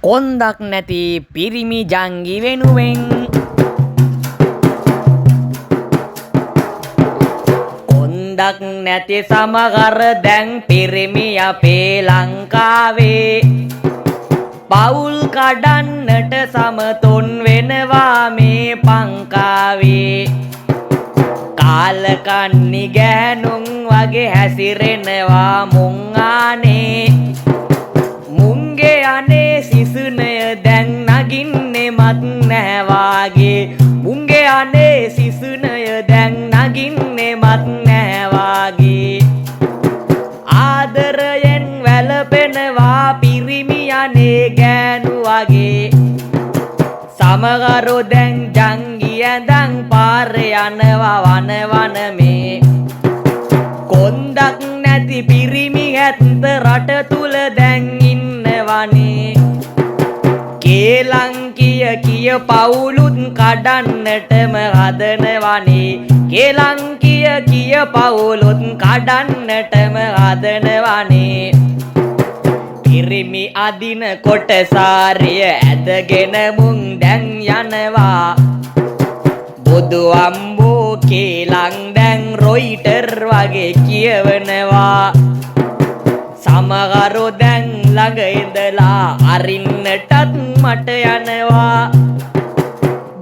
කොන්දක් නැති පිරිමි ජංගි වෙනුවෙන් කොන්දක් නැති සමහර දැන් පිරිමි අපේ ලංකාවේ පවුල් කඩන්නට සමතොන් වෙනවා මේ පංකාවේ කාලකන්නි ගෑනුන් වගේ හැසිරෙනවා මුං ආනේ මුංගේ අනේ සිසුනය දැන් නගින්නේ මත් නැහැ වාගේ මුංගේ අනේ සිසුනය දැන් නගින්නේ මත් නැහැ වාගේ ආදරයෙන් වැළපෙනවා පිරිමි අනේ ගෑනු වගේ සමහරු දැන් ජංගි ඇඳන් පාරේ යනවා වන මේ කොන්දක් නැති පිරිමි ඇත්ත රට තුල දැන් ඉන්නවනේ කේලම් කිය පවුලුත් කඩන්නටම හදනවනේ කේලම් කිය පවුලුත් කඩන්නටම හදනවනේ පිරිමි අදින කොට සාරිය ඇදගෙන මුං දැන් යනවා බුදු අම්බෝ කේලම් දැන් රොයිටර් වගේ කියවනවා සමහරු දැන් ළඟ ඉඳලා අරින්නටත් මට යනවා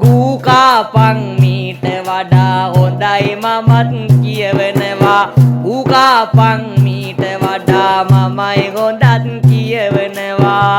ගූ කාපන් මීට වඩා හොඳයි මමත් කියවනවා ගූ කාපන් මීට වඩා මමයි හොඳත් කියවනවා